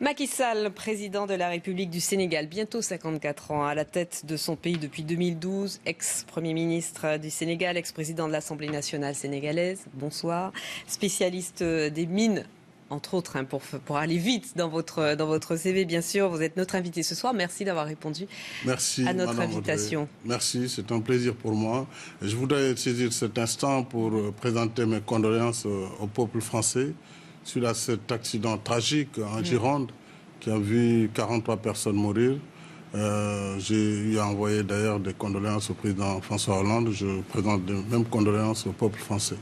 Macky Sall, président de la République du Sénégal, bientôt 54 ans, à la tête de son pays depuis 2012, ex-premier ministre du Sénégal, ex-président de l'Assemblée nationale sénégalaise, bonsoir, spécialiste des mines, entre autres, hein, pour aller vite dans votre CV, bien sûr. Vous êtes notre invité ce soir. Merci d'avoir répondu à notre invitation. Audrey. Merci, c'est un plaisir pour moi. Je voudrais saisir cet instant pour présenter mes condoléances au peuple français suite à cet accident tragique en Gironde qui a vu 43 personnes mourir. J'ai eu envoyé d'ailleurs des condoléances au président François Hollande. Je présente les mêmes condoléances au peuple français.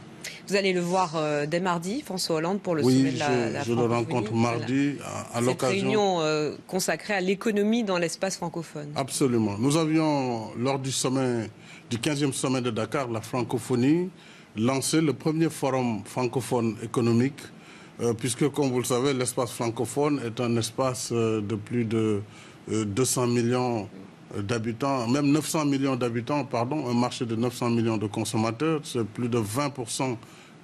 Vous allez le voir dès mardi, François Hollande, pour le sommet de la francophonie. Je le rencontre mardi à l'occasion. Cette réunion consacrée à l'économie dans l'espace francophone. Absolument. Nous avions, lors du 15e sommet de Dakar, la francophonie, lancé le premier forum francophone économique, puisque, comme vous le savez, l'espace francophone est un espace de plus de 200 millions d'habitants, même 900 millions d'habitants, pardon, un marché de 900 millions de consommateurs, c'est plus de 20%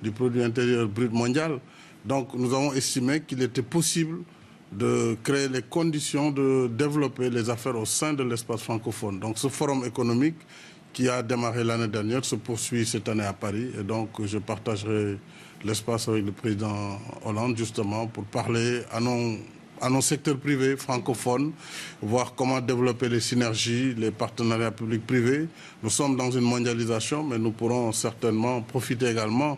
du produit intérieur brut mondial. Donc nous avons estimé qu'il était possible de créer les conditions de développer les affaires au sein de l'espace francophone. Donc ce forum économique qui a démarré l'année dernière se poursuit cette année à Paris et donc je partagerai l'espace avec le président Hollande justement pour parler à nos secteurs privés francophones, voir comment développer les synergies, les partenariats publics-privés. Nous sommes dans une mondialisation, mais nous pourrons certainement profiter également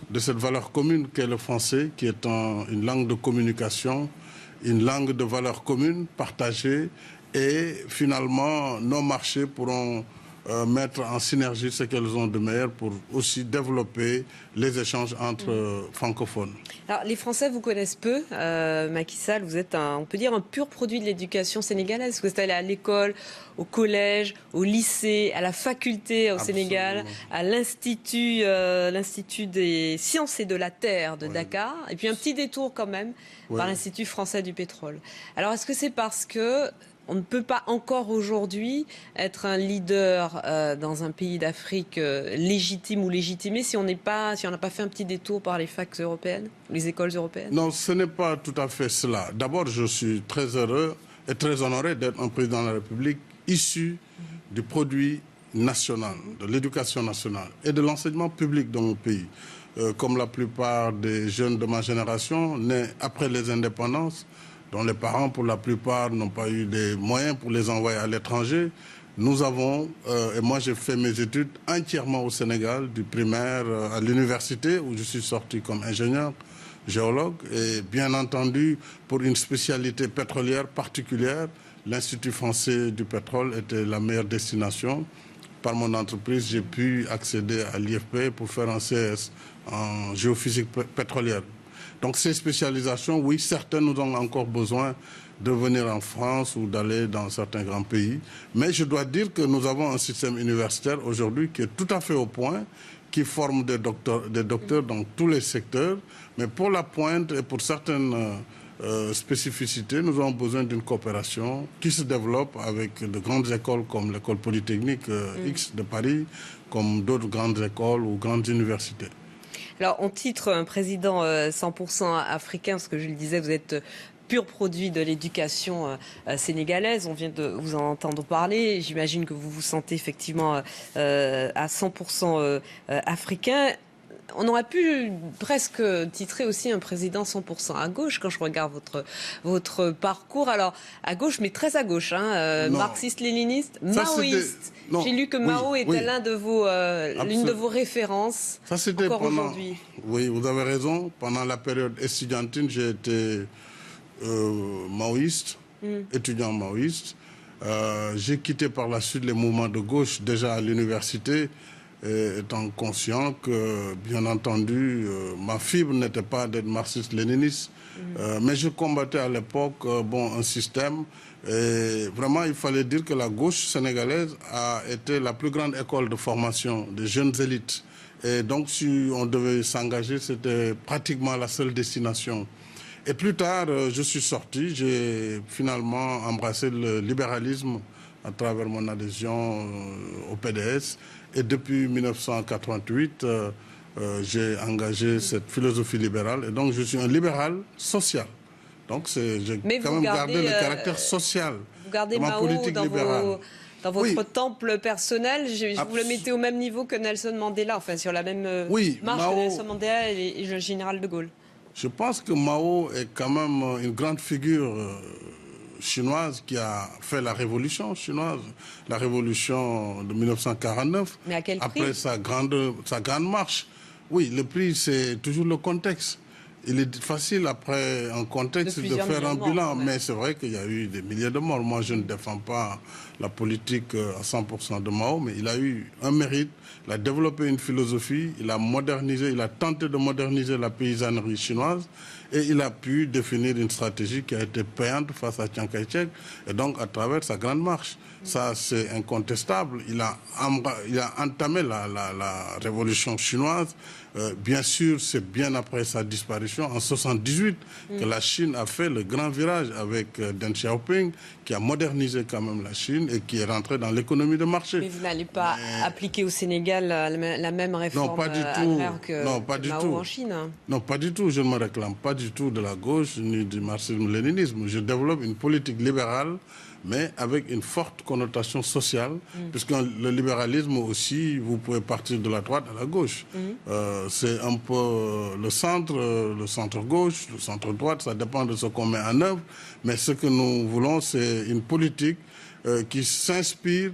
de cette valeur commune qu'est le français, qui est une langue de communication, une langue de valeurs communes partagées, et finalement nos marchés pourront mettre en synergie ce qu'elles ont de meilleur pour aussi développer les échanges entre francophones. Alors, les Français vous connaissent peu. Macky Sall, vous êtes, on peut dire, un pur produit de l'éducation sénégalaise. Vous êtes allé à l'école, au collège, au lycée, à la faculté au Sénégal, à l'Institut des sciences et de la terre de Dakar, et puis un petit détour quand même par l'Institut français du pétrole. Alors, est-ce que c'est parce que on ne peut pas encore aujourd'hui être un leader dans un pays d'Afrique légitime ou légitimé si on n'a pas fait un petit détour par les facs européennes, les écoles européennes? Non, ce n'est pas tout à fait cela. D'abord, je suis très heureux et très honoré d'être un président de la République issu du produit national, de l'éducation nationale et de l'enseignement public dans mon pays. Comme la plupart des jeunes de ma génération, nés après les indépendances, dont les parents, pour la plupart, n'ont pas eu les moyens pour les envoyer à l'étranger. Nous avons, et moi j'ai fait mes études entièrement au Sénégal, du primaire à l'université, où je suis sorti comme ingénieur, géologue, et bien entendu, pour une spécialité pétrolière particulière, l'Institut français du pétrole était la meilleure destination. Par mon entreprise, j'ai pu accéder à l'IFP pour faire un CS en géophysique pétrolière. Donc ces spécialisations, oui, certaines nous ont encore besoin de venir en France ou d'aller dans certains grands pays. Mais je dois dire que nous avons un système universitaire aujourd'hui qui est tout à fait au point, qui forme des docteurs dans tous les secteurs. Mais pour la pointe et pour certaines spécificités, nous avons besoin d'une coopération qui se développe avec de grandes écoles comme l'école polytechnique X de Paris, comme d'autres grandes écoles ou grandes universités. Alors, on titre un président 100% africain, parce que je le disais, vous êtes pur produit de l'éducation sénégalaise. On vient de vous en entendre parler. J'imagine que vous vous sentez effectivement à 100% africain. On aurait pu presque titrer aussi un président 100% à gauche quand je regarde votre parcours. Alors, à gauche, mais très à gauche, hein, marxiste-léniniste, maoïste. J'ai lu que Mao était l'une de vos références. Ça, c'était encore aujourd'hui. Oui, vous avez raison. Pendant la période estudiantine, j'ai été maoïste, étudiant maoïste. J'ai quitté par la suite les mouvements de gauche déjà à l'université, étant conscient que, bien entendu, ma fibre n'était pas d'être marxiste-léniniste, mais je combattais à l'époque un système. Et vraiment, il fallait dire que la gauche sénégalaise a été la plus grande école de formation des jeunes élites. Et donc, si on devait s'engager, c'était pratiquement la seule destination. Et plus tard, je suis sorti, j'ai finalement embrassé le libéralisme à travers mon adhésion au PDS. Et depuis 1988, j'ai engagé cette philosophie libérale. Et donc, je suis un libéral social. Donc j'ai quand même gardé le caractère social. Vous gardez de ma Mao politique libérale. dans votre temple personnel. Vous le mettez au même niveau que Nelson Mandela, enfin sur la même marche que Nelson Mandela et le général de Gaulle. Je pense que Mao est quand même une grande figure chinoise qui a fait la révolution chinoise, la révolution de 1949. Mais à quel prix? Après sa grande marche. Oui, le prix, c'est toujours le contexte. Il est facile, après un contexte, de faire un bilan, mais c'est vrai qu'il y a eu des milliers de morts. Moi, je ne défends pas la politique à 100% de Mao, mais il a eu un mérite. Il a développé une philosophie, il a modernisé, il a tenté de moderniser la paysannerie chinoise et il a pu définir une stratégie qui a été payante face à Chiang Kai-shek et donc à travers sa grande marche. Ça, c'est incontestable. Il a entamé la révolution chinoise. Bien sûr, c'est bien après sa disparition, en 1978, que la Chine a fait le grand virage avec Deng Xiaoping, qui a modernisé quand même la Chine et qui est rentré dans l'économie de marché. Mais vous n'allez pas appliquer au Sénégal la même réforme agraire que Mao en Chine? Non, pas du tout. Je ne me réclame pas du tout de la gauche ni du marxisme-léninisme. Je développe une politique libérale, mais avec une forte connotation sociale, puisque le libéralisme aussi, vous pouvez partir de la droite à la gauche. C'est un peu le centre-gauche, le centre-droite, ça dépend de ce qu'on met en œuvre, mais ce que nous voulons, c'est une politique qui s'inspire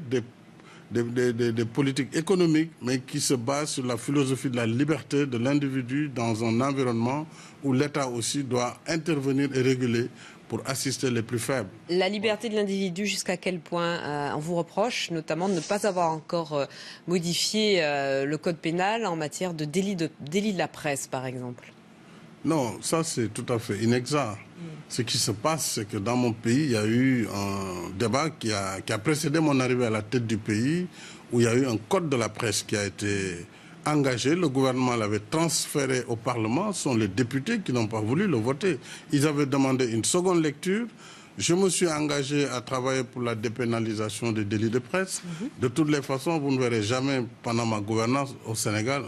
des politiques économiques, mais qui se base sur la philosophie de la liberté de l'individu dans un environnement où l'État aussi doit intervenir et réguler pour assister les plus faibles. La liberté de l'individu, jusqu'à quel point on vous reproche, notamment de ne pas avoir encore modifié le code pénal en matière de délit de la presse, par exemple? Non, ça c'est tout à fait inexact. Ce qui se passe, c'est que dans mon pays, il y a eu un débat qui a précédé mon arrivée à la tête du pays, où il y a eu un code de la presse qui a été engagé. Le gouvernement l'avait transféré au Parlement. Ce sont les députés qui n'ont pas voulu le voter. Ils avaient demandé une seconde lecture. Je me suis engagé à travailler pour la dépénalisation des délits de presse. De toutes les façons, vous ne verrez jamais, pendant ma gouvernance au Sénégal,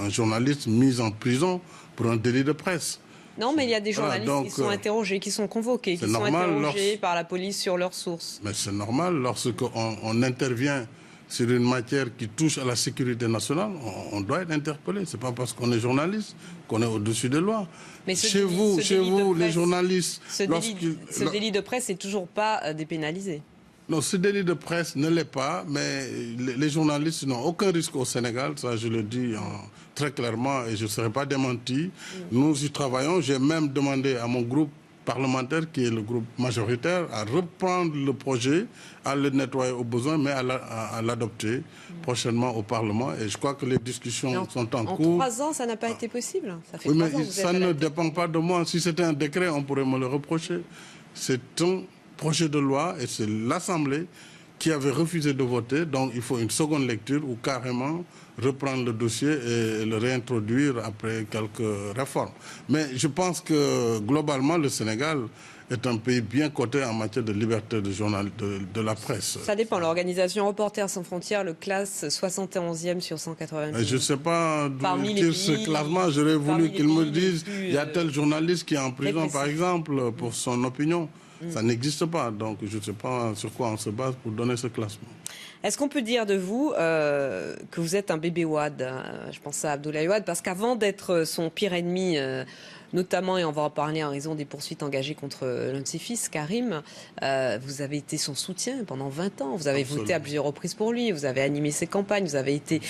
un journaliste mis en prison pour un délit de presse. Non, mais il y a des journalistes qui sont interrogés, qui sont convoqués, qui sont interrogés par la police sur leurs sources. Mais c'est normal, lorsqu'on intervient sur une matière qui touche à la sécurité nationale, on doit être interpellé. Ce n'est pas parce qu'on est journaliste qu'on est au-dessus des lois. Mais chez vous, les journalistes... Ce délit de presse n'est toujours pas dépénalisé. Non, ce délit de presse ne l'est pas, mais les journalistes n'ont aucun risque au Sénégal, ça je le dis très clairement et je ne serai pas démenti. Nous y travaillons, j'ai même demandé à mon groupe parlementaire, qui est le groupe majoritaire, à reprendre le projet, à le nettoyer au besoin, mais à l'adopter prochainement au Parlement. Et je crois que les discussions sont en cours. En 3 ans, ça n'a pas été possible? Ça fait oui, mais ça ne dépend pas de moi. Si c'était un décret, on pourrait me le reprocher. C'est un projet de loi et c'est l'Assemblée qui avait refusé de voter. Donc il faut une seconde lecture ou carrément reprendre le dossier et le réintroduire après quelques réformes. Mais je pense que globalement, le Sénégal est un pays bien coté en matière de liberté de la presse. Ça dépend. L'organisation Reporters sans frontières le classe 71e sur 180. Je ne sais pas d'où il tire ce classement. J'aurais voulu qu'il me dise il y a tel journaliste qui est en prison, par exemple, pour son opinion. Ça n'existe pas, donc je ne sais pas sur quoi on se base pour donner ce classement. Est-ce qu'on peut dire de vous que vous êtes un bébé Wade? Je pense à Abdoulaye Wade, parce qu'avant d'être son pire ennemi, notamment, et on va en parler en raison des poursuites engagées contre l'un de ses fils, Karim, vous avez été son soutien pendant 20 ans. Vous avez voté à plusieurs reprises pour lui, vous avez animé ses campagnes, vous avez été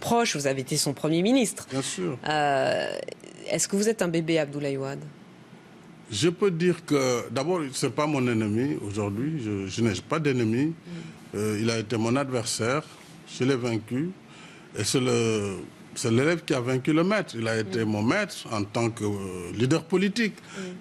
proche, vous avez été son Premier ministre. Bien sûr. Est-ce que vous êtes un bébé Abdoulaye Wade? Je peux dire que, d'abord, ce n'est pas mon ennemi aujourd'hui. Je n'ai pas d'ennemi. Il a été mon adversaire. Je l'ai vaincu. Et c'est l'élève qui a vaincu le maître. Il a été mon maître en tant que leader politique.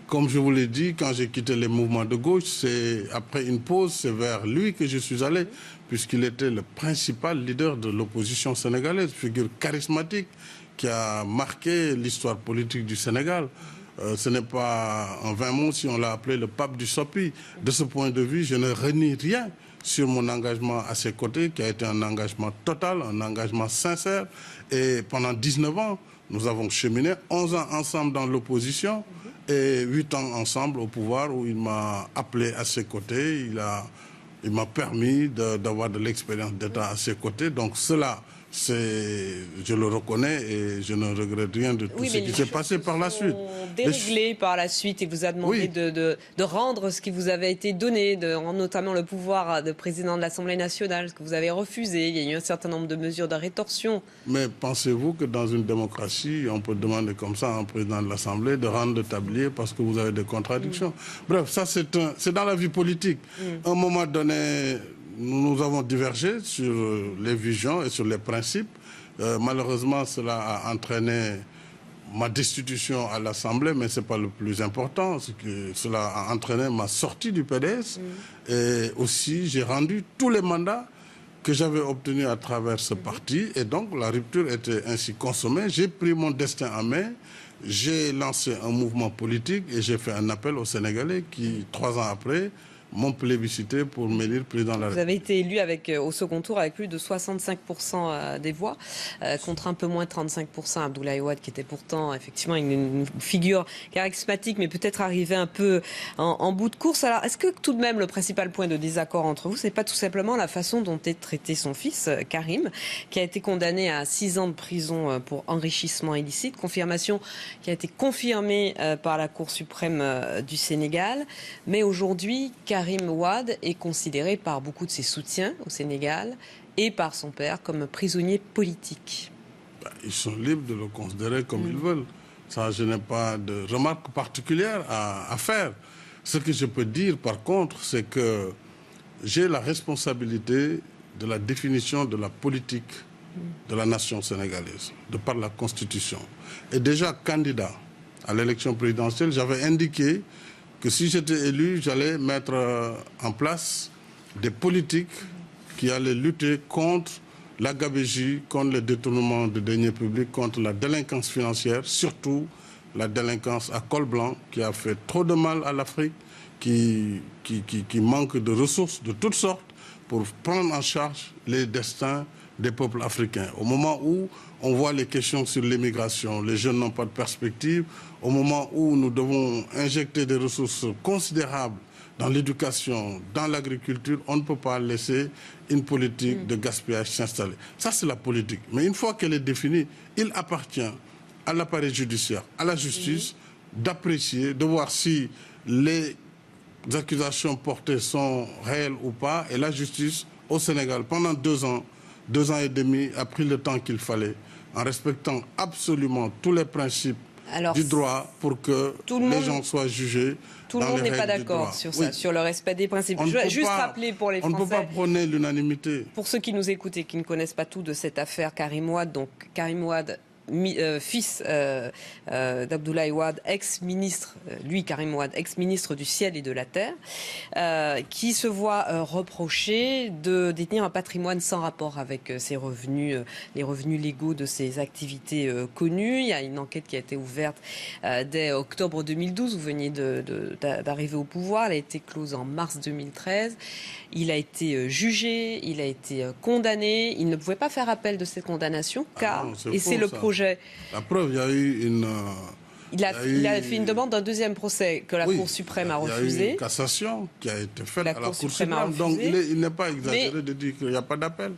Comme je vous l'ai dit, quand j'ai quitté les mouvements de gauche, c'est après une pause, c'est vers lui que je suis allé, puisqu'il était le principal leader de l'opposition sénégalaise, figure charismatique qui a marqué l'histoire politique du Sénégal. Ce n'est pas en vain mot si on l'a appelé le pape du Sopi. De ce point de vue, je ne renie rien sur mon engagement à ses côtés, qui a été un engagement total, un engagement sincère. Et pendant 19 ans, nous avons cheminé 11 ans ensemble dans l'opposition. et 8 ans ensemble au pouvoir où il m'a appelé à ses côtés. Il m'a permis d'avoir de l'expérience d'État à ses côtés. Donc cela, je le reconnais et je ne regrette rien de tout ce qui s'est passé par la suite. Déréglé par la suite, il vous a demandé de rendre ce qui vous avait été donné, notamment le pouvoir de président de l'Assemblée nationale, ce que vous avez refusé. Il y a eu un certain nombre de mesures de rétorsion. Mais pensez-vous que dans une démocratie, on peut demander comme ça à un président de l'Assemblée de rendre le tablier parce que vous avez des contradictions? Bref, ça c'est dans la vie politique. À un moment donné, nous avons divergé sur les visions et sur les principes. Malheureusement, cela a entraîné ma destitution à l'Assemblée, mais ce n'est pas le plus important. Cela a entraîné ma sortie du PDS. Et aussi, j'ai rendu tous les mandats que j'avais obtenus à travers ce parti. Et donc, la rupture était ainsi consommée. J'ai pris mon destin en main. J'ai lancé un mouvement politique et j'ai fait un appel aux Sénégalais qui, 3 ans après, m'ont plébiscité pour m'élire président de la République. Vous avez été élu au second tour avec plus de 65% des voix, contre un peu moins de 35% Abdoulaye Wade, qui était pourtant effectivement une figure charismatique, mais peut-être arrivé un peu en bout de course. Alors, est-ce que tout de même le principal point de désaccord entre vous, c'est pas tout simplement la façon dont est traité son fils, Karim, qui a été condamné à 6 ans de prison pour enrichissement illicite, confirmation qui a été confirmée par la Cour suprême du Sénégal, mais aujourd'hui, Karim Wade est considéré par beaucoup de ses soutiens au Sénégal et par son père comme prisonnier politique. Ils sont libres de le considérer comme ils veulent. Ça, je n'ai pas de remarque particulière à faire. Ce que je peux dire, par contre, c'est que j'ai la responsabilité de la définition de la politique de la nation sénégalaise, de par la Constitution. Et déjà candidat à l'élection présidentielle, j'avais indiqué que si j'étais élu, j'allais mettre en place des politiques qui allaient lutter contre la gabegie, contre le détournement de deniers publics, contre la délinquance financière, surtout la délinquance à col blanc qui a fait trop de mal à l'Afrique, qui manque de ressources de toutes sortes pour prendre en charge les destins des peuples africains. Au moment où on voit les questions sur l'immigration, les jeunes n'ont pas de perspective, au moment où nous devons injecter des ressources considérables dans l'éducation, dans l'agriculture, on ne peut pas laisser une politique de gaspillage s'installer. Ça, c'est la politique. Mais une fois qu'elle est définie, il appartient à l'appareil judiciaire, à la justice, d'apprécier, de voir si les accusations portées sont réelles ou pas. Et la justice, au Sénégal, pendant 2 ans et demi, a pris le temps qu'il fallait, en respectant absolument tous les principes du droit pour que les gens soient jugés. Tout le monde n'est pas d'accord sur ça, sur le respect des principes. Je vais juste rappeler pour les Français. On ne peut pas prôner l'unanimité. Pour ceux qui nous écoutent et qui ne connaissent pas tout de cette affaire Karim Wade, donc Karim Wade, fils d'Abdoulaye Wade, ex-ministre, lui Karim Wade, ex-ministre du ciel et de la terre, qui se voit reprocher de détenir un patrimoine sans rapport avec ses revenus, les revenus légaux de ses activités connues. Il y a une enquête qui a été ouverte dès octobre 2012, vous veniez d'arriver au pouvoir, elle a été close en mars 2013. Il a été jugé, il a été condamné, il ne pouvait pas faire appel de cette condamnation car, et c'est le projet. La preuve, il y a eu une... Il a fait une demande d'un deuxième procès que la Cour suprême a refusé. Il y a eu une cassation qui a été faite à la Cour suprême. Donc il n'est pas exagéré de dire qu'il n'y a pas d'appel.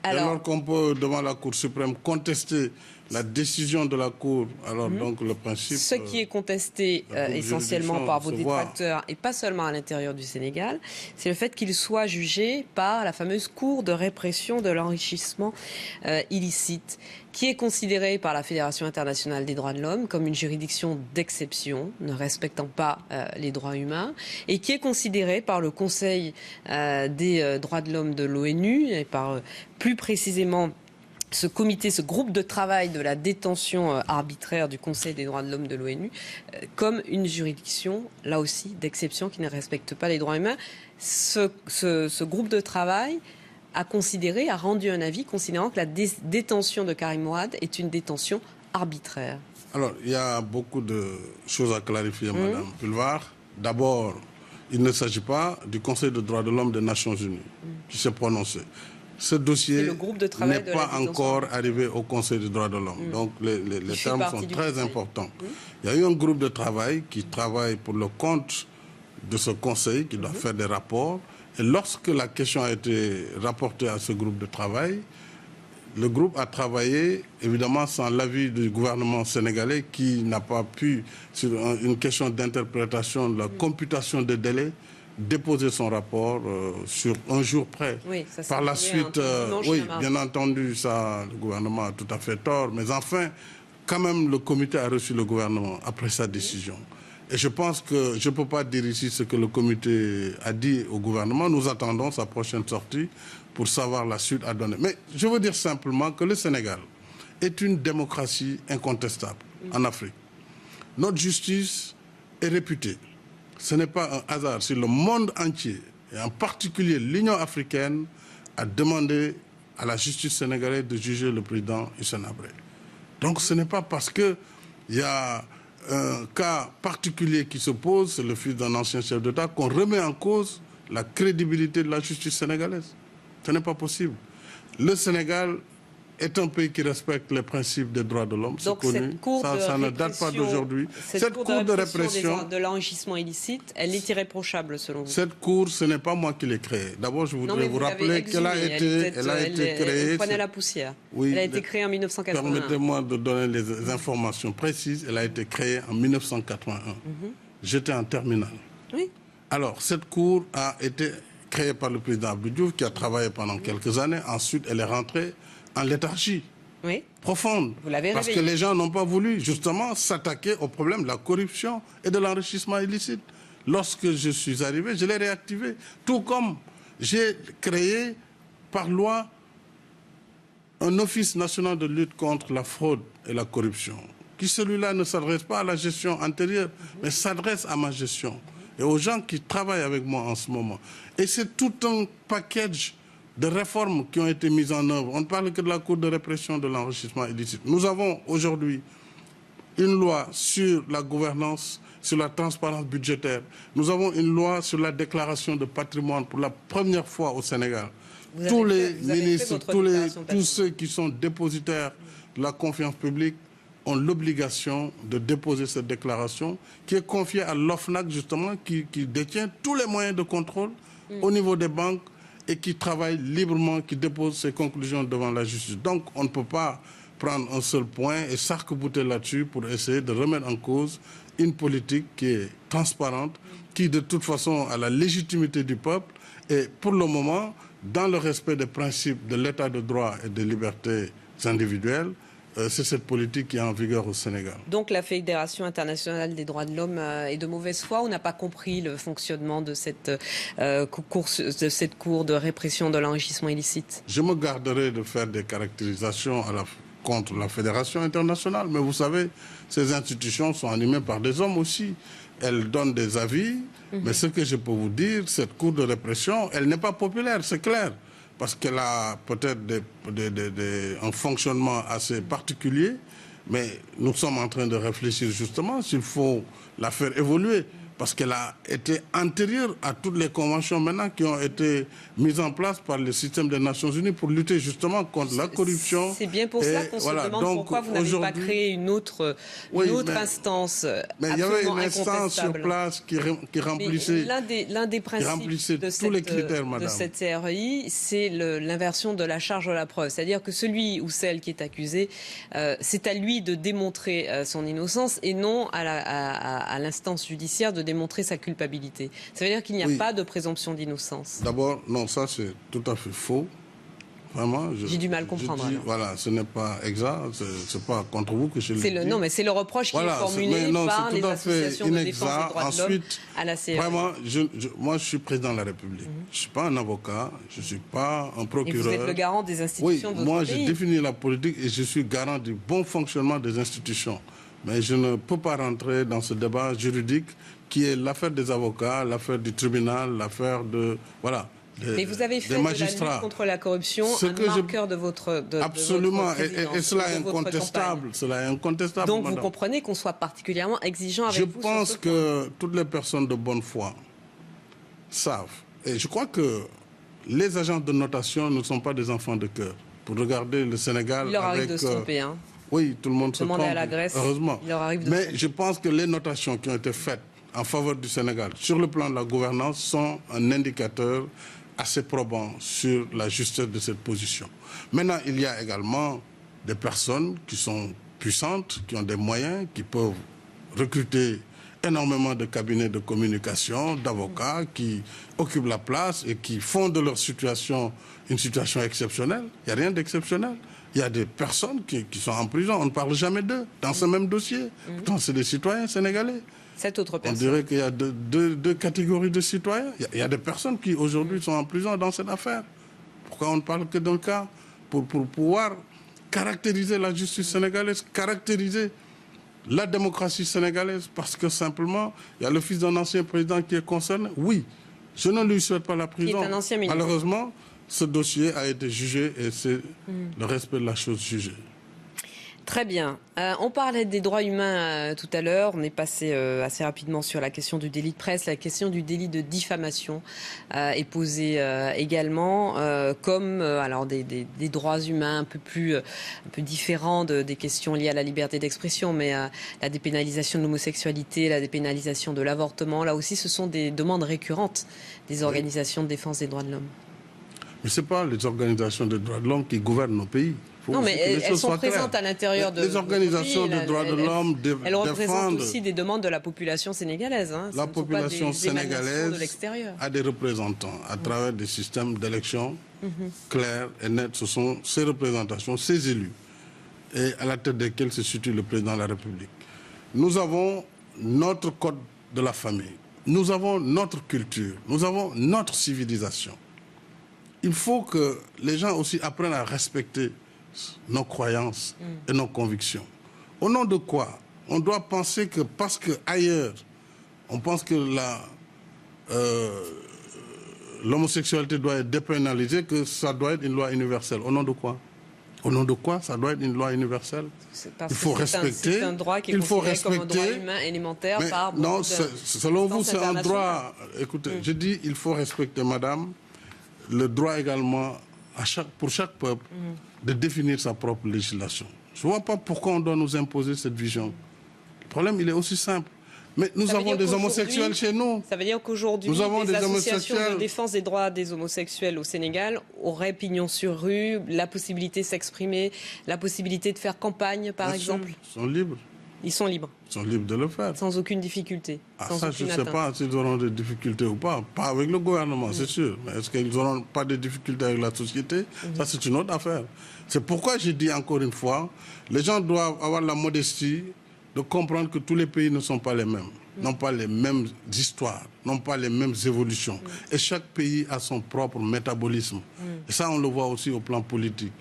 Alors qu'on peut, devant la Cour suprême, contester la décision de la Cour, alors donc le principe... Ce qui est contesté essentiellement par vos détracteurs, et pas seulement à l'intérieur du Sénégal, c'est le fait qu'il soit jugé par la fameuse Cour de répression de l'enrichissement illicite, qui est considérée par la Fédération internationale des droits de l'homme comme une juridiction d'exception, ne respectant pas les droits humains, et qui est considérée par le Conseil des droits de l'homme de l'ONU, et par plus précisément ce comité, ce groupe de travail de la détention arbitraire du Conseil des droits de l'homme de l'ONU, comme une juridiction, là aussi, d'exception qui ne respecte pas les droits humains. Ce groupe de travail a rendu un avis considérant que la détention de Karim Wade est une détention arbitraire. Alors, il y a beaucoup de choses à clarifier, Madame Pulvar. D'abord, il ne s'agit pas du Conseil des droits de l'homme des Nations Unies qui s'est prononcé. ce dossier n'est pas encore arrivé au Conseil des droits de l'homme. Donc les termes sont très importants. Il y a eu un groupe de travail qui travaille pour le compte de ce Conseil, qui doit faire des rapports. Et lorsque la question a été rapportée à ce groupe de travail, le groupe a travaillé, évidemment, sans l'avis du gouvernement sénégalais qui n'a pas pu, sur une question d'interprétation de la computation des délais, déposer son rapport sur un jour près. Oui, par la suite, oui, bien entendu, ça, le gouvernement a tout à fait tort, mais enfin, quand même, le comité a reçu le gouvernement après sa décision. Et je pense que je ne peux pas dire ici ce que le comité a dit au gouvernement. Nous attendons sa prochaine sortie pour savoir la suite à donner. Mais je veux dire simplement que le Sénégal est une démocratie incontestable en Afrique. Notre justice est réputée. Ce n'est pas un hasard si le monde entier, et en particulier l'Union africaine, a demandé à la justice sénégalaise de juger le président Hissène Habré. Donc ce n'est pas parce qu'il y a un cas particulier qui se pose, c'est le fils d'un ancien chef d'État, qu'on remet en cause la crédibilité de la justice sénégalaise. Ce n'est pas possible. Le Sénégal est un pays qui respecte les principes des droits de l'homme. Donc cette cour ça ne date pas d'aujourd'hui. Cette cour de répression de l'enrichissement illicite, elle est irréprochable selon vous? Cette cour, ce n'est pas moi qui l'ai créée. D'abord, je voudrais vous rappeler qu'elle a été créée. Elle prenait la poussière. Oui, elle a été créée en 1981. Permettez-moi de donner les informations précises. Elle a été créée en 1981. J'étais en terminale. Oui. Alors, cette cour a été créée par le président Abdou Diouf, qui a travaillé pendant quelques années. Ensuite, elle est rentrée en léthargie profonde. Vous l'avez parce que les gens n'ont pas voulu justement s'attaquer au problème de la corruption et de l'enrichissement illicite. Lorsque je suis arrivé, je l'ai réactivé. Tout comme j'ai créé par loi un office national de lutte contre la fraude et la corruption, qui celui-là ne s'adresse pas à la gestion antérieure, mais s'adresse à ma gestion et aux gens qui travaillent avec moi en ce moment. Et c'est tout un package de réformes qui ont été mises en œuvre. On ne parle que de la Cour de répression de l'enrichissement illicite. Nous avons aujourd'hui une loi sur la gouvernance, sur la transparence budgétaire. Nous avons une loi sur la déclaration de patrimoine pour la première fois au Sénégal. Tous les ministres, tous ceux qui sont dépositaires de la confiance publique ont l'obligation de déposer cette déclaration qui est confiée à l'OFNAC justement, qui détient tous les moyens de contrôle au niveau des banques et qui travaille librement, qui dépose ses conclusions devant la justice. Donc on ne peut pas prendre un seul point et s'arc-bouter là-dessus pour essayer de remettre en cause une politique qui est transparente, qui de toute façon a la légitimité du peuple et pour le moment, dans le respect des principes de l'état de droit et des libertés individuelles, c'est cette politique qui est en vigueur au Sénégal. Donc la Fédération internationale des droits de l'homme est de mauvaise foi ou n'a pas compris le fonctionnement de cette cour de répression de l'enrichissement illicite? Je me garderai de faire des caractérisations contre la Fédération internationale, mais vous savez, ces institutions sont animées par des hommes aussi. Elles donnent des avis, mais ce que je peux vous dire, cette cour de répression, elle n'est pas populaire, c'est clair. Parce qu'elle a peut-être un fonctionnement assez particulier, mais nous sommes en train de réfléchir justement s'il faut la faire évoluer. Parce qu'elle a été antérieure à toutes les conventions maintenant qui ont été mises en place par le système des Nations Unies pour lutter justement contre la corruption. C'est bien pour ça qu'on se demande pourquoi vous n'avez pas créé une autre instance. Mais il y avait une instance sur place qui remplissait l'un des principes tous les critères, madame. De cette CREI, c'est l'inversion de la charge de la preuve. C'est-à-dire que celui ou celle qui est accusé, c'est à lui de démontrer son innocence et non à l'instance judiciaire de démontrer sa culpabilité. Ça veut dire qu'il n'y a pas de présomption d'innocence. D'abord, non, ça c'est tout à fait faux. Vraiment, j'ai du mal à comprendre. Voilà, ce n'est pas exact, c'est pas contre vous que je le dis. Non, mais c'est le reproche qui est formulé par les associations de défense des droits de l'homme à la CREI. Vraiment, moi je suis président de la République. Je ne suis pas un avocat, je ne suis pas un procureur. Et vous êtes le garant des institutions de votre pays. Moi j'ai défini la politique et je suis garant du bon fonctionnement des institutions. Mais je ne peux pas rentrer dans ce débat juridique qui est l'affaire des avocats, l'affaire du tribunal, l'affaire de... Voilà. Mais vous avez fait de la lutte contre la corruption un marqueur de votre absolument, et cela est incontestable. Cela est incontestable. Donc vous comprenez qu'on soit particulièrement exigeant avec vous. Je pense que toutes les personnes de bonne foi savent. Et je crois que les agents de notation ne sont pas des enfants de cœur. Pour regarder le Sénégal... Il leur arrive de se tromper, hein. Oui, tout le monde se trompe. Demandez à la Grèce, heureusement. il leur arrive de Mais je pense que les notations qui ont été faites en faveur du Sénégal, sur le plan de la gouvernance, sont un indicateur assez probant sur la justesse de cette position. Maintenant, il y a également des personnes qui sont puissantes, qui ont des moyens, qui peuvent recruter énormément de cabinets de communication, d'avocats, qui occupent la place et qui font de leur situation une situation exceptionnelle. Il n'y a rien d'exceptionnel. Il y a des personnes qui sont en prison, on ne parle jamais d'eux, dans ce même dossier. Pourtant, c'est des citoyens sénégalais. Cette autre personne. On dirait qu'il y a deux catégories de citoyens. Il y a des personnes qui, aujourd'hui, sont en prison dans cette affaire. Pourquoi on ne parle que d'un cas? Pour pouvoir caractériser la justice sénégalaise, caractériser la démocratie sénégalaise, parce que simplement, il y a le fils d'un ancien président qui est concerné. Oui, je ne lui souhaite pas la prison. Qui est un ancien ministre. Malheureusement, ce dossier a été jugé et c'est le respect de la chose jugée. Très bien. On parlait des droits humains tout à l'heure. On est passé assez rapidement sur la question du délit de presse. La question du délit de diffamation est posée également, comme alors des droits humains un peu différents des questions liées à la liberté d'expression, mais la dépénalisation de l'homosexualité, la dépénalisation de l'avortement. Là aussi, ce sont des demandes récurrentes des organisations de défense des droits de l'homme. Mais ce n'est pas les organisations de droits de l'homme qui gouvernent nos pays. Non, mais elles sont présentes à l'intérieur de les organisations de droits de l'homme défendent. Elles représentent aussi des demandes de la population sénégalaise. Hein. La population sénégalaise de a des représentants à travers des systèmes d'élection clairs et nets. Ce sont ces représentations, ces élus, et à la tête desquels se situe le président de la République. Nous avons notre code de la famille. Nous avons notre culture. Nous avons notre civilisation. Il faut que les gens aussi apprennent à respecter nos croyances et nos convictions. Au nom de quoi? On doit penser que parce qu'ailleurs, on pense que l'homosexualité doit être dépénalisée, que ça doit être une loi universelle. Au nom de quoi? Au nom de quoi ça doit être une loi universelle? Il faut respecter. C'est un droit qui est considéré comme un droit humain élémentaire par beaucoup non, selon vous, c'est un droit... Écoutez, je dis il faut respecter, madame, le droit également pour chaque peuple de définir sa propre législation. Je ne vois pas pourquoi on doit nous imposer cette vision. Le problème, il est aussi simple. Mais nous avons des homosexuels chez nous. Ça veut dire qu'aujourd'hui, les associations de défense des droits des homosexuels au Sénégal auraient pignon sur rue, la possibilité de s'exprimer, la possibilité de faire campagne, par exemple. Ils sont libres. Ils sont libres. Ils sont libres de le faire. Sans aucune difficulté. Sans ça, je ne sais pas s'ils auront des difficultés ou pas. Pas avec le gouvernement, c'est sûr. Mais est-ce qu'ils n'auront pas de difficultés avec la société? Ça, c'est une autre affaire. C'est pourquoi je dis encore une fois, les gens doivent avoir la modestie de comprendre que tous les pays ne sont pas les mêmes, n'ont pas les mêmes histoires, n'ont pas les mêmes évolutions. Et chaque pays a son propre métabolisme. Et ça, on le voit aussi au plan politique.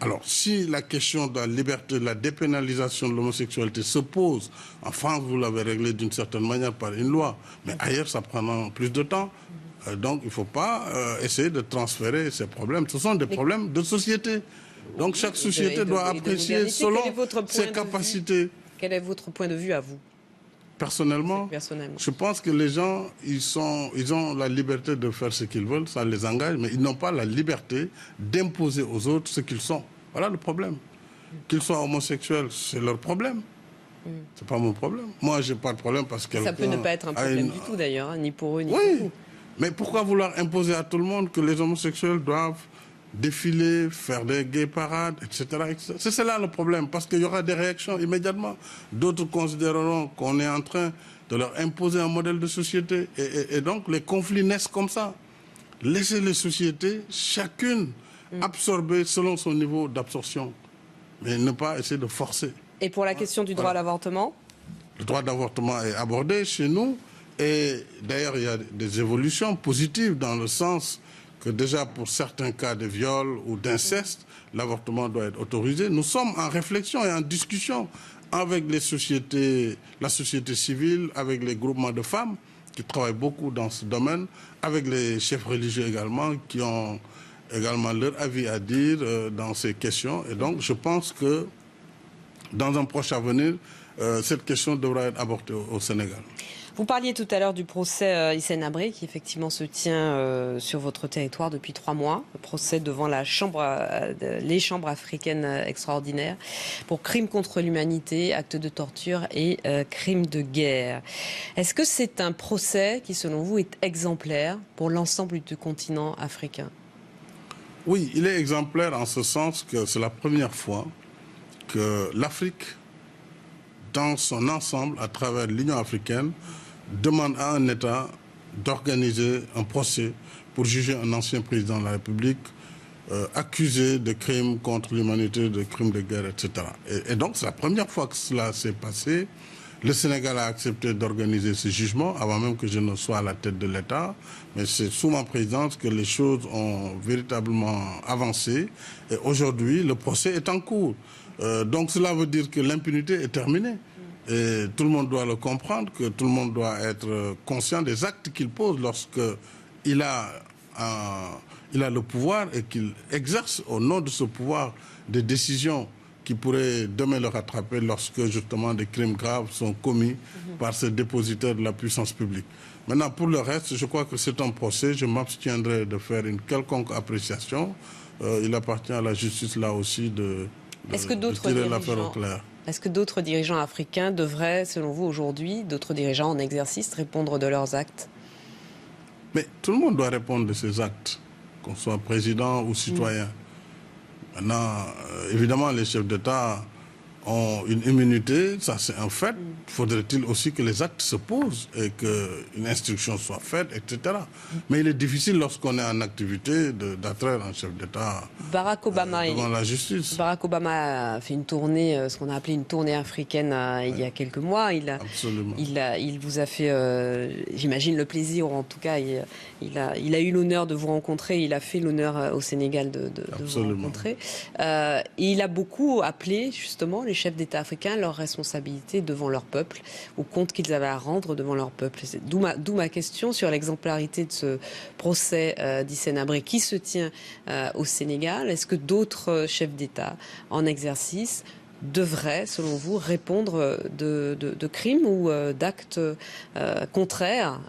Alors, si la question de la liberté, de la dépénalisation de l'homosexualité se pose, en France, vous l'avez réglé d'une certaine manière par une loi, mais ailleurs, ça prendra plus de temps. Donc, il ne faut pas essayer de transférer ces problèmes. Ce sont des problèmes de société. Donc, chaque société doit apprécier selon ses capacités. Quel est votre point de vue à vous? Personnellement, je pense que les gens, ils ont la liberté de faire ce qu'ils veulent, ça les engage, mais ils n'ont pas la liberté d'imposer aux autres ce qu'ils sont. Voilà le problème. Qu'ils soient homosexuels, c'est leur problème. C'est pas mon problème. Moi, j'ai pas de problème parce que ça peut ne pas être un problème du tout d'ailleurs, ni pour eux, ni pour vous. Mais pourquoi vouloir imposer à tout le monde que les homosexuels doivent défiler, faire des gay parades, etc. etc. C'est cela le problème, parce qu'il y aura des réactions immédiatement. D'autres considéreront qu'on est en train de leur imposer un modèle de société. Et donc, les conflits naissent comme ça. Laisser les sociétés, chacune, absorber selon son niveau d'absorption. Mais ne pas essayer de forcer. Et pour la question du droit à l'avortement? Le droit d'avortement est abordé chez nous. Et d'ailleurs, il y a des évolutions positives dans le sens que déjà pour certains cas de viol ou d'inceste, l'avortement doit être autorisé. Nous sommes en réflexion et en discussion avec les sociétés, la société civile, avec les groupements de femmes qui travaillent beaucoup dans ce domaine, avec les chefs religieux également, qui ont également leur avis à dire dans ces questions. Et donc, je pense que dans un proche avenir, cette question devra être abordée au Sénégal. Vous parliez tout à l'heure du procès Hissène Habré qui effectivement se tient sur votre territoire depuis 3 mois. Le procès devant les chambres africaines extraordinaires pour crimes contre l'humanité, actes de torture et crimes de guerre. Est-ce que c'est un procès qui, selon vous, est exemplaire pour l'ensemble du continent africain? Oui, il est exemplaire en ce sens que c'est la première fois que l'Afrique, dans son ensemble, à travers l'Union africaine, demande à un État d'organiser un procès pour juger un ancien président de la République accusé de crimes contre l'humanité, de crimes de guerre, etc. Et donc, c'est la première fois que cela s'est passé. Le Sénégal a accepté d'organiser ce jugement avant même que je ne sois à la tête de l'État. Mais c'est sous ma présidence que les choses ont véritablement avancé. Et aujourd'hui, le procès est en cours. Donc cela veut dire que l'impunité est terminée. Et tout le monde doit le comprendre, que tout le monde doit être conscient des actes qu'il pose lorsqu'il a le pouvoir et qu'il exerce au nom de ce pouvoir des décisions qui pourraient demain le rattraper lorsque justement des crimes graves sont commis par ce dépositaire de la puissance publique. Maintenant, pour le reste, je crois que c'est un procès. Je m'abstiendrai de faire une quelconque appréciation. Il appartient à la justice là aussi de tirer l'affaire au clair. Est-ce que d'autres dirigeants africains devraient, selon vous aujourd'hui, d'autres dirigeants en exercice, répondre de leurs actes? Mais tout le monde doit répondre de ses actes, qu'on soit président ou citoyen. Maintenant, évidemment, les chefs d'État ont une immunité, ça c'est un fait. Faudrait-il aussi que les actes se posent et qu'une instruction soit faite, etc. Mais il est difficile lorsqu'on est en activité d'attraire un chef d'État devant la justice. Barack Obama a fait une tournée, ce qu'on a appelé une tournée africaine il y a quelques mois. Il vous a fait, j'imagine, le plaisir, ou en tout cas, il a eu l'honneur de vous rencontrer. Il a fait l'honneur au Sénégal de vous rencontrer. Et il a beaucoup appelé, justement, les chefs d'État africains leurs responsabilités devant leur peuple, au compte qu'ils avaient à rendre devant leur peuple. D'où ma question sur l'exemplarité de ce procès d'Hissène Habré qui se tient au Sénégal. Est-ce que d'autres chefs d'État en exercice devraient, selon vous, répondre de crimes ou d'actes contraires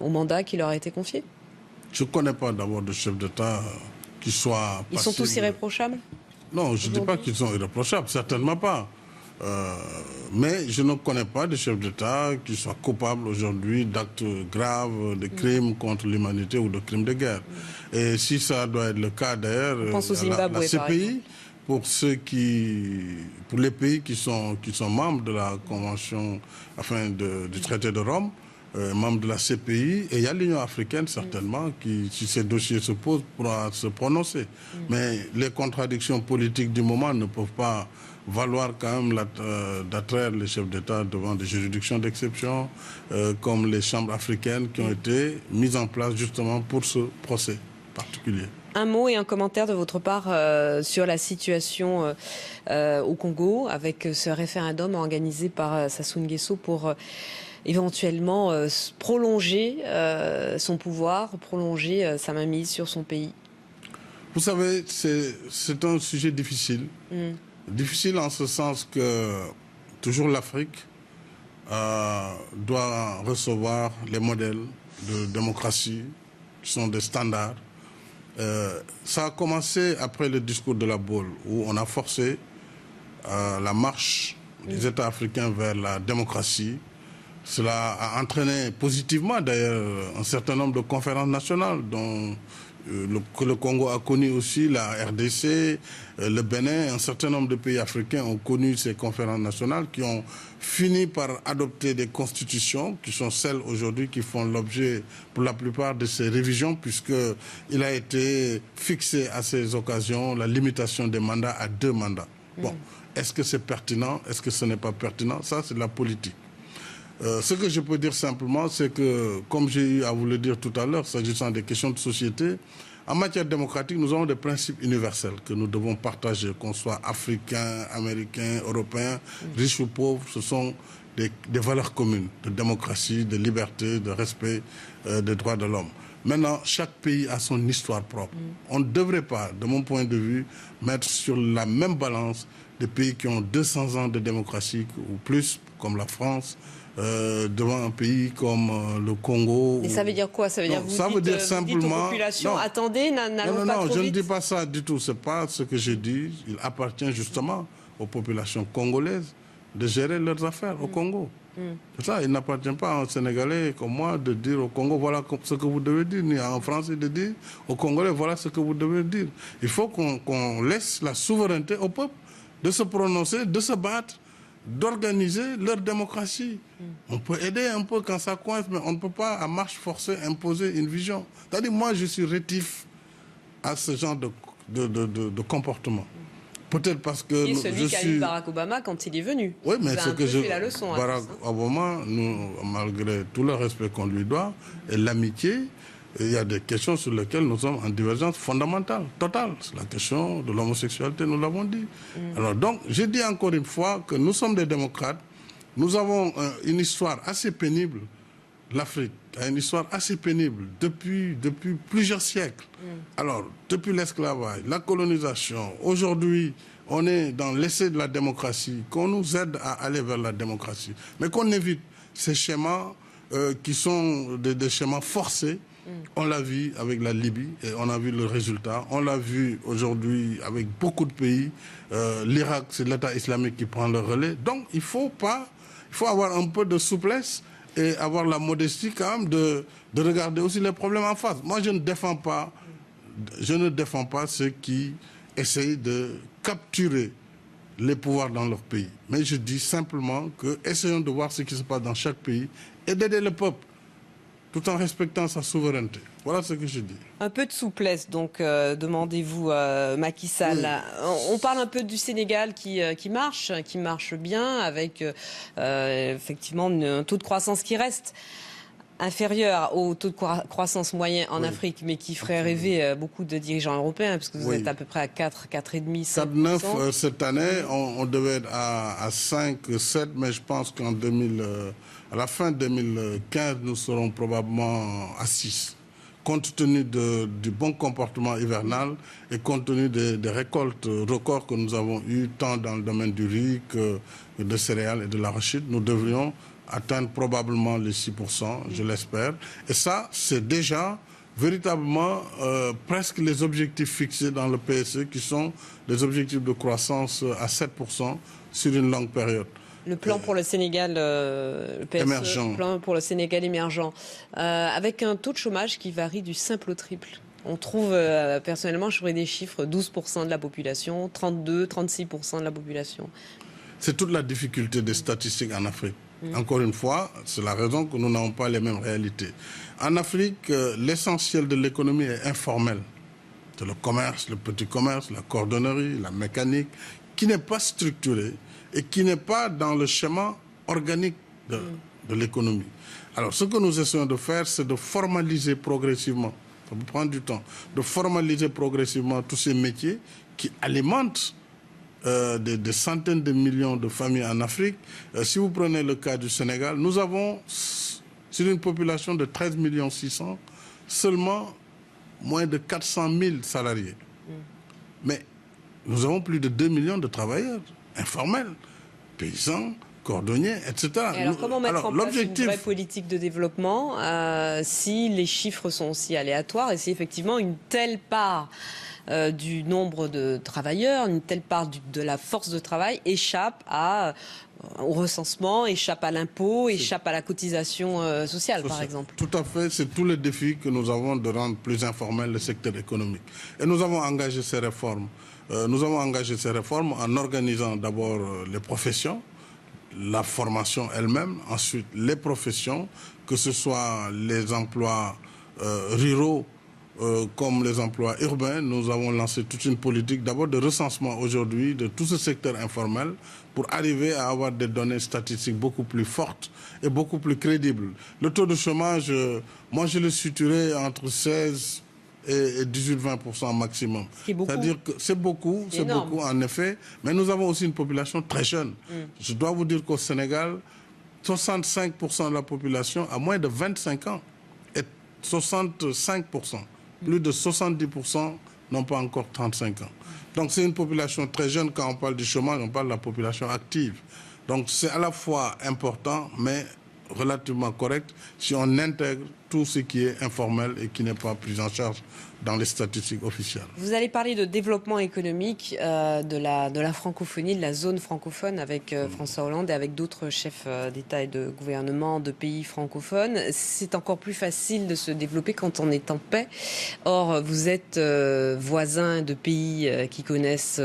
au mandat qui leur a été confié? Je ne connais pas d'abord de chefs d'État qui soient... Ils sont tous irréprochables? Non, je ne dis pas qu'ils sont irréprochables, certainement pas. Mais je ne connais pas de chef d'État qui soit coupable aujourd'hui d'actes graves, de crimes contre l'humanité ou de crimes de guerre. Et si ça doit être le cas d'ailleurs, la CPI, pour les pays qui sont membres de la Convention, du traité de Rome, membres de la CPI, et il y a l'Union africaine certainement qui, si ces dossiers se posent, pourra se prononcer. Mais les contradictions politiques du moment ne peuvent pas valoir quand même d'attraire les chefs d'État devant des juridictions d'exception, comme les chambres africaines qui ont été mises en place justement pour ce procès particulier. Un mot et un commentaire de votre part sur la situation au Congo, avec ce référendum organisé par Sassou Nguesso pour éventuellement prolonger son pouvoir, prolonger sa mainmise sur son pays. Vous savez, c'est un sujet difficile. Difficile en ce sens que toujours l'Afrique doit recevoir les modèles de démocratie qui sont des standards. Ça a commencé après le discours de la Baule, où on a forcé la marche des États africains vers la démocratie. Cela a entraîné positivement d'ailleurs un certain nombre de conférences nationales dont que le Congo a connu aussi, la RDC, le Bénin, un certain nombre de pays africains ont connu ces conférences nationales qui ont fini par adopter des constitutions qui sont celles aujourd'hui qui font l'objet pour la plupart de ces révisions, puisqu'il a été fixé à ces occasions la limitation des mandats à 2 mandats. Bon, est-ce que c'est pertinent? Est-ce que ce n'est pas pertinent? Ça, c'est de la politique. Ce que je peux dire simplement, c'est que, comme j'ai eu à vous le dire tout à l'heure, s'agissant des questions de société, en matière démocratique, nous avons des principes universels que nous devons partager, qu'on soit africain, américain, européen, riche ou pauvre, ce sont des valeurs communes de démocratie, de liberté, de respect des droits de l'homme. Maintenant, chaque pays a son histoire propre. On ne devrait pas, de mon point de vue, mettre sur la même balance des pays qui ont 200 ans de démocratie ou plus, comme la France, devant un pays comme le Congo. Et ça veut dire quoi? Ça veut dire ça veut dire simplement... Dites aux populations, attendez, n'allons pas trop vite. Non, je ne dis pas ça du tout. Ce n'est pas ce que je dis. Il appartient justement aux populations congolaises de gérer leurs affaires au Congo. C'est ça, il n'appartient pas à un Sénégalais comme moi de dire au Congo, voilà ce que vous devez dire, ni à un Français de dire au Congolais, voilà ce que vous devez dire. Il faut qu'on laisse la souveraineté au peuple de se prononcer, de se battre, d'organiser leur démocratie. On peut aider un peu quand ça coince, mais on ne peut pas, à marche forcée, imposer une vision. C'est-à-dire, moi, je suis rétif à ce genre de comportement. Peut-être parce que et celui qu'a eu Barack Obama quand il est venu. Oui, mais c'est que fait la leçon. Barack Obama, malgré tout le respect qu'on lui doit et l'amitié, il y a des questions sur lesquelles nous sommes en divergence fondamentale, totale. C'est la question de l'homosexualité, nous l'avons dit. Alors donc, je dis encore une fois que nous sommes des démocrates. Nous avons une histoire assez pénible. L'Afrique a une histoire assez pénible depuis plusieurs siècles. Alors, depuis l'esclavage, la colonisation, aujourd'hui, on est dans l'essai de la démocratie, qu'on nous aide à aller vers la démocratie, mais qu'on évite ces schémas qui sont des schémas forcés. On l'a vu avec la Libye et on a vu le résultat. On l'a vu aujourd'hui avec beaucoup de pays. L'Irak, c'est l'État islamique qui prend le relais. Donc, il faut avoir un peu de souplesse et avoir la modestie quand même de regarder aussi les problèmes en face. Moi, je ne défends pas ceux qui essayent de capturer les pouvoirs dans leur pays. Mais je dis simplement que essayons de voir ce qui se passe dans chaque pays et d'aider le peuple, tout en respectant sa souveraineté. Voilà ce que je dis. Un peu de souplesse, donc, demandez-vous, Macky Sall. Oui. On parle un peu du Sénégal qui marche bien, avec effectivement un taux de croissance qui reste inférieur au taux de croissance moyen en Afrique, mais qui ferait rêver beaucoup de dirigeants européens, puisque vous êtes à peu près à 4,5%. 4,9 cette année, on devait être à 5, 7, mais je pense à la fin 2015, nous serons probablement à 6. Compte tenu du bon comportement hivernal et compte tenu des récoltes records que nous avons eues, tant dans le domaine du riz que de céréales et de l'arachide, nous devrions atteindre probablement les 6%, je l'espère. Et ça, c'est déjà véritablement presque les objectifs fixés dans le PSE, qui sont des objectifs de croissance à 7% sur une longue période. Le plan pour le Sénégal, le PSE, émergent. Le plan pour le Sénégal émergent, avec un taux de chômage qui varie du simple au triple. On trouve, personnellement, je ferai des chiffres, 12% de la population, 32, 36% de la population. C'est toute la difficulté des statistiques en Afrique. Encore une fois, c'est la raison que nous n'avons pas les mêmes réalités. En Afrique, l'essentiel de l'économie est informel. C'est le commerce, le petit commerce, la cordonnerie, la mécanique, qui n'est pas structuré et qui n'est pas dans le schéma organique de l'économie. Alors, ce que nous essayons de faire, c'est de formaliser progressivement, ça peut prendre du temps, de formaliser progressivement tous ces métiers qui alimentent des centaines de millions de familles en Afrique. Si vous prenez le cas du Sénégal, nous avons, sur une population de 13,6 millions, seulement moins de 400 000 salariés. Mais nous avons plus de 2 millions de travailleurs informels, paysans, cordonniers, etc. Et alors, comment mettre en place une vraie politique de développement si les chiffres sont aussi aléatoires et si effectivement une telle part du nombre de travailleurs, une telle part de la force de travail échappe au recensement, échappe à l'impôt, échappe à la cotisation sociale, par exemple. Tout à fait, c'est tous les défis que nous avons de rendre plus informel le secteur économique. Et nous avons engagé ces réformes. Nous avons engagé ces réformes en organisant d'abord les professions, la formation elle-même, ensuite les professions, que ce soit les emplois ruraux, comme les emplois urbains. Nous avons lancé toute une politique d'abord de recensement aujourd'hui de tout ce secteur informel pour arriver à avoir des données statistiques beaucoup plus fortes et beaucoup plus crédibles. Le taux de chômage, moi je le situerais entre 16 et 18-20% maximum. C'est-à-dire que c'est beaucoup en effet, mais nous avons aussi une population très jeune. Je dois vous dire qu'au Sénégal, 65% de la population a moins de 25 ans et 65%. Plus de 70% n'ont pas encore 35 ans. Donc c'est une population très jeune. Quand on parle du chômage, on parle de la population active. Donc c'est à la fois important, mais relativement correcte si on intègre tout ce qui est informel et qui n'est pas pris en charge dans les statistiques officielles. Vous allez parler de développement économique de la francophonie, de la zone francophone avec François Hollande et avec d'autres chefs d'État et de gouvernement de pays francophones. C'est encore plus facile de se développer quand on est en paix. Or, vous êtes voisin de pays qui connaissent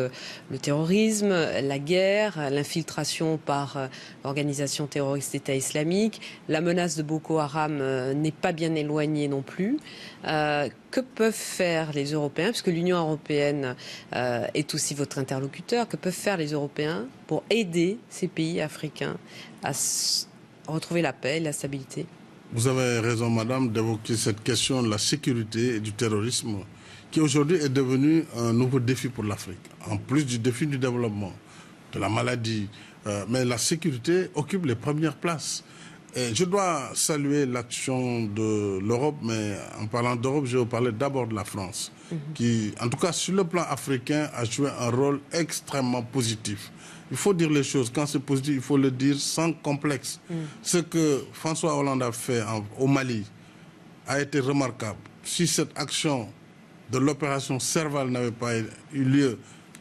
le terrorisme, la guerre, l'infiltration par l'organisation terroriste État islamique. La menace de Boko Haram n'est pas bien éloignée non plus. Que peuvent faire les Européens, puisque l'Union européenne est aussi votre interlocuteur, que peuvent faire les Européens pour aider ces pays africains à retrouver la paix et la stabilité? Vous avez raison, madame, d'évoquer cette question de la sécurité et du terrorisme, qui aujourd'hui est devenu un nouveau défi pour l'Afrique, en plus du défi du développement, de la maladie. Mais la sécurité occupe les premières places. Et je dois saluer l'action de l'Europe, mais en parlant d'Europe, je vais vous parler d'abord de la France, qui, en tout cas sur le plan africain, a joué un rôle extrêmement positif. Il faut dire les choses. Quand c'est positif, il faut le dire sans complexe. Ce que François Hollande a fait au Mali a été remarquable. Si cette action de l'opération Serval n'avait pas eu lieu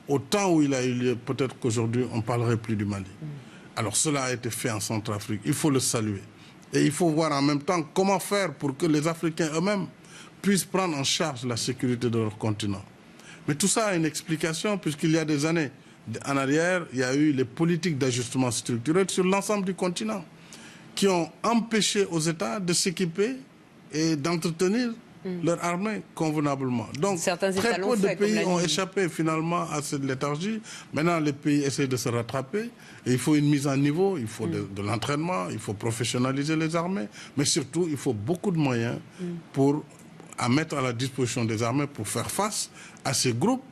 au temps où il a eu lieu, peut-être qu'aujourd'hui, on ne parlerait plus du Mali. Alors cela a été fait en Centrafrique, il faut le saluer. Et il faut voir en même temps comment faire pour que les Africains eux-mêmes puissent prendre en charge la sécurité de leur continent. Mais tout ça a une explication, puisqu'il y a des années en arrière, il y a eu les politiques d'ajustement structurel sur l'ensemble du continent qui ont empêché aux États de s'équiper et d'entretenir leur armée convenablement. Donc, très peu de pays ont échappé finalement à cette léthargie. Maintenant, les pays essaient de se rattraper. Et il faut une mise à niveau, il faut de l'entraînement, il faut professionnaliser les armées. Mais surtout, il faut beaucoup de moyens à mettre à la disposition des armées pour faire face à ces groupes.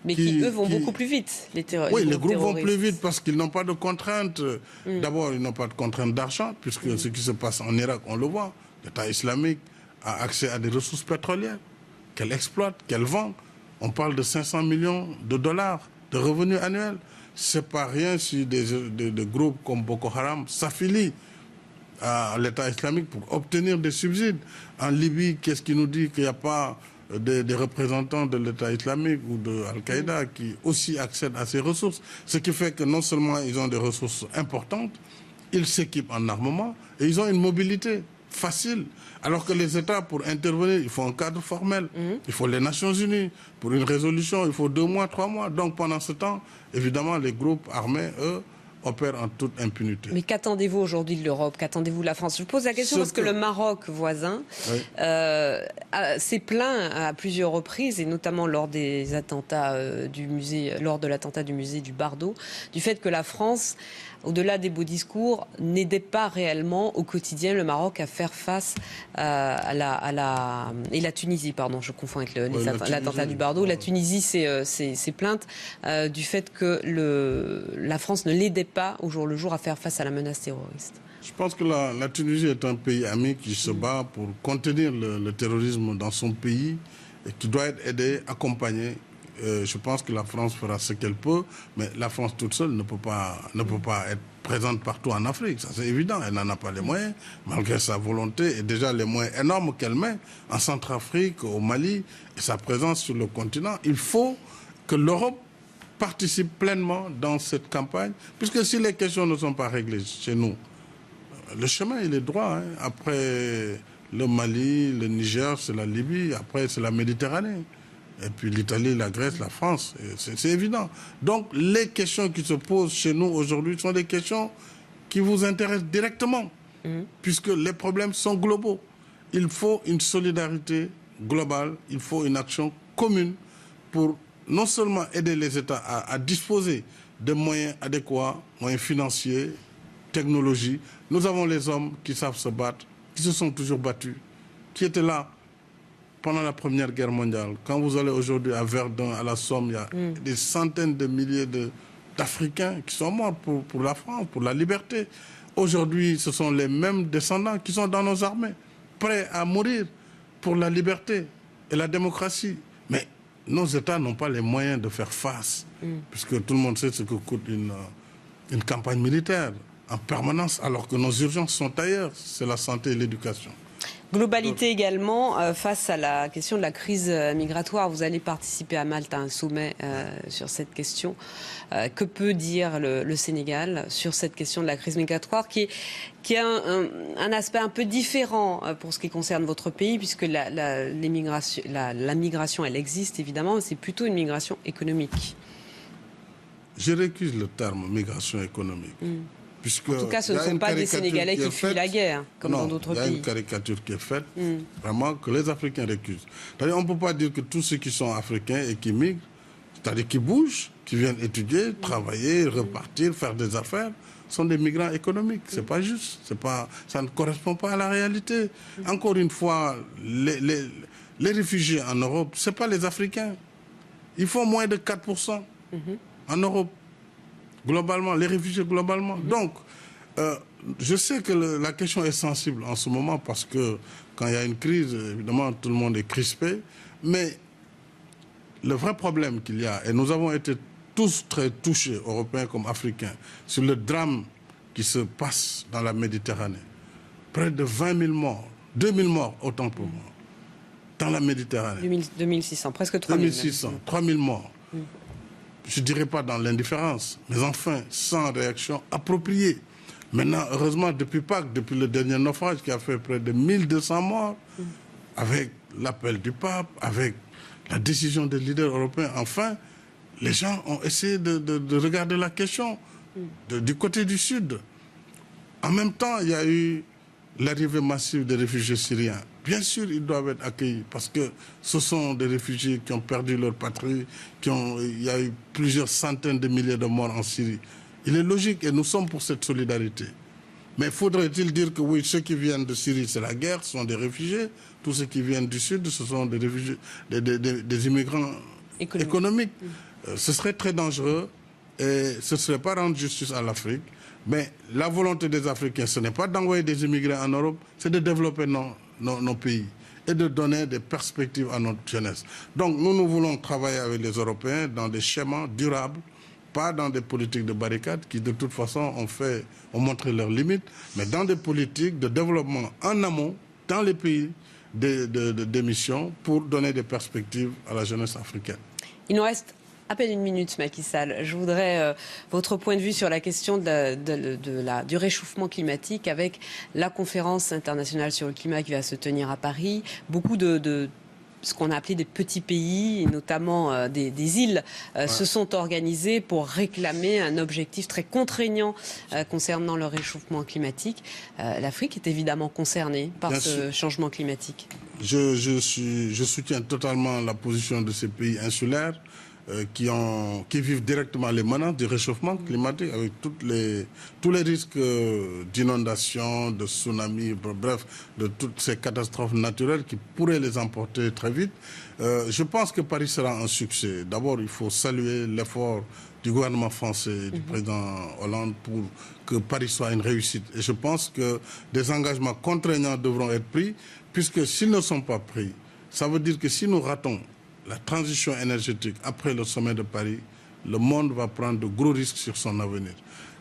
Mais qui, eux, vont beaucoup plus vite, les terroristes. Oui, les groupes vont plus vite parce qu'ils n'ont pas de contraintes. D'abord, ils n'ont pas de contraintes d'argent, puisque ce qui se passe en Irak, on le voit. L'État islamique a accès à des ressources pétrolières qu'elle exploite, qu'elle vend. On parle de 500 millions de dollars de revenus annuels. Ce n'est pas rien si des groupes comme Boko Haram s'affilient à l'État islamique pour obtenir des subsides. En Libye, qu'est-ce qui nous dit qu'il n'y a pas des représentants de l'État islamique ou de Al-Qaïda qui aussi accèdent à ces ressources? Ce qui fait que non seulement ils ont des ressources importantes, ils s'équipent en armement et ils ont une mobilité facile. Alors que les États, pour intervenir, il faut un cadre formel. Il faut les Nations Unies. Pour une résolution, il faut 2 mois, 3 mois. Donc pendant ce temps, évidemment, les groupes armés, eux, opèrent en toute impunité. Mais qu'attendez-vous aujourd'hui de l'Europe? Qu'attendez-vous de la France? Je vous pose la question parce que le Maroc voisin s'est plaint à plusieurs reprises, et notamment lors des attentats du musée, lors de l'attentat du musée du Bardo, du fait que la France, au-delà des beaux discours, n'aidait pas réellement au quotidien le Maroc à faire face à la Tunisie, pardon, je confonds avec l'attentat du Bardo. La Tunisie s'est plainte du fait que la France ne l'aidait pas au jour le jour à faire face à la menace terroriste. Je pense que la Tunisie est un pays ami qui se bat pour contenir le terrorisme dans son pays et qui doit être aidé, accompagné. Je pense que la France fera ce qu'elle peut, mais la France toute seule ne peut pas être présente partout en Afrique. Ça, c'est évident. Elle n'en a pas les moyens, malgré sa volonté et déjà les moyens énormes qu'elle met en Centrafrique, au Mali, et sa présence sur le continent. Il faut que l'Europe participe pleinement dans cette campagne, puisque si les questions ne sont pas réglées chez nous, le chemin, il est droit. Après le Mali, le Niger, c'est la Libye, après c'est la Méditerranée. Et puis l'Italie, la Grèce, la France, c'est évident. Donc les questions qui se posent chez nous aujourd'hui sont des questions qui vous intéressent directement, puisque les problèmes sont globaux. Il faut une solidarité globale, il faut une action commune pour non seulement aider les États à disposer de moyens adéquats, moyens financiers, technologie. Nous avons les hommes qui savent se battre, qui se sont toujours battus, qui étaient là pendant la Première Guerre mondiale. Quand vous allez aujourd'hui à Verdun, à la Somme, il y a des centaines de milliers d'Africains qui sont morts pour la France, pour la liberté. Aujourd'hui, ce sont les mêmes descendants qui sont dans nos armées, prêts à mourir pour la liberté et la démocratie. Mais nos États n'ont pas les moyens de faire face, puisque tout le monde sait ce que coûte une campagne militaire. en permanence alors que nos urgences sont ailleurs, c'est la santé et l'éducation. Globalité également face à la question de la crise migratoire. Vous allez participer à Malte à un sommet sur cette question. Que peut dire le Sénégal sur cette question de la crise migratoire qui a un aspect un peu différent pour ce qui concerne votre pays, puisque la migration, elle existe évidemment, mais c'est plutôt une migration économique. Je récuse le terme migration économique. En tout cas, ce ne sont pas des Sénégalais qui fuient la guerre, comme dans d'autres pays. Il y a une caricature qui est faite, vraiment, que les Africains récusent. C'est-à-dire, on ne peut pas dire que tous ceux qui sont africains et qui migrent, c'est-à-dire qui bougent, qui viennent étudier, travailler, repartir, faire des affaires, sont des migrants économiques. C'est pas juste. Ça ne correspond pas à la réalité. Encore une fois, les réfugiés en Europe, ce n'est pas les Africains. Ils font moins de 4% en Europe. Globalement, les réfugiés globalement. Donc, je sais que la question est sensible en ce moment parce que quand il y a une crise, évidemment, tout le monde est crispé. Mais le vrai problème qu'il y a, et nous avons été tous très touchés, Européens comme Africains, sur le drame qui se passe dans la Méditerranée. Près de 20 000 morts, 2 000 morts, autant pour moi, dans la Méditerranée. 2600, presque 3 000. 2600, 3 000 morts. Je ne dirais pas dans l'indifférence, mais enfin, sans réaction appropriée. Maintenant, heureusement, depuis Pâques, depuis le dernier naufrage qui a fait près de 1200 morts, avec l'appel du pape, avec la décision des leaders européens, enfin, les gens ont essayé de regarder la question du côté du Sud. En même temps, il y a eu l'arrivée massive des réfugiés syriens. Bien sûr, ils doivent être accueillis parce que ce sont des réfugiés qui ont perdu leur patrie, il y a eu plusieurs centaines de milliers de morts en Syrie. Il est logique et nous sommes pour cette solidarité. Mais faudrait-il dire que oui, ceux qui viennent de Syrie, c'est la guerre, ce sont des réfugiés. Tous ceux qui viennent du Sud, ce sont des réfugiés, des immigrants économiques. Ce serait très dangereux et ce ne serait pas rendre justice à l'Afrique. Mais la volonté des Africains, ce n'est pas d'envoyer des immigrés en Europe, c'est de développer nos pays et de donner des perspectives à notre jeunesse. Donc nous voulons travailler avec les Européens dans des schémas durables, pas dans des politiques de barricades qui de toute façon ont montré leurs limites, mais dans des politiques de développement en amont, dans les pays d'émission, pour donner des perspectives à la jeunesse africaine. Il nous reste à peine une minute, Macky Sall. Je voudrais votre point de vue sur la question du réchauffement climatique avec la conférence internationale sur le climat qui va se tenir à Paris. Beaucoup de ce qu'on a appelé des petits pays, et notamment des îles, se sont organisés pour réclamer un objectif très contraignant concernant le réchauffement climatique. L'Afrique est évidemment concernée par ce changement climatique. Je soutiens totalement la position de ces pays insulaires qui vivent directement les menaces du réchauffement climatique avec tous les risques d'inondation, de tsunami, bref, de toutes ces catastrophes naturelles qui pourraient les emporter très vite. Je pense que Paris sera un succès. D'abord, il faut saluer l'effort du gouvernement français et du président Hollande pour que Paris soit une réussite. Et je pense que des engagements contraignants devront être pris, puisque s'ils ne sont pas pris, ça veut dire que si nous ratons la transition énergétique après le sommet de Paris, le monde va prendre de gros risques sur son avenir.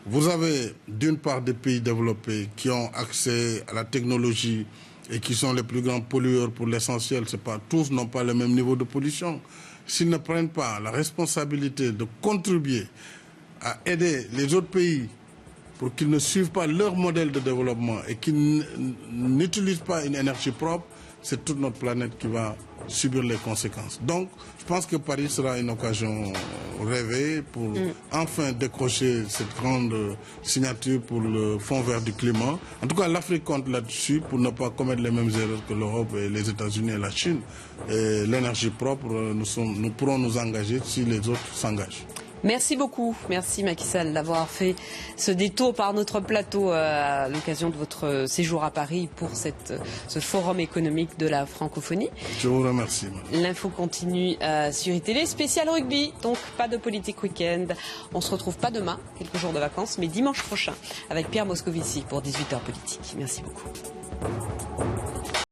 Vous avez d'une part des pays développés qui ont accès à la technologie et qui sont les plus grands pollueurs pour l'essentiel. Tous n'ont pas le même niveau de pollution. S'ils ne prennent pas la responsabilité de contribuer à aider les autres pays pour qu'ils ne suivent pas leur modèle de développement et qu'ils n'utilisent pas une énergie propre, c'est toute notre planète qui va subir les conséquences. Donc, je pense que Paris sera une occasion rêvée pour enfin décrocher cette grande signature pour le Fonds vert du climat. En tout cas, l'Afrique compte là-dessus pour ne pas commettre les mêmes erreurs que l'Europe et les États-Unis et la Chine. Et l'énergie propre, nous pourrons nous engager si les autres s'engagent. Merci beaucoup. Merci Macky Sall d'avoir fait ce détour par notre plateau à l'occasion de votre séjour à Paris pour ce forum économique de la francophonie. Je vous remercie. L'info continue sur iTélé, spécial rugby, donc pas de politique week-end. On se retrouve pas demain, quelques jours de vacances, mais dimanche prochain avec Pierre Moscovici pour 18h politique. Merci beaucoup.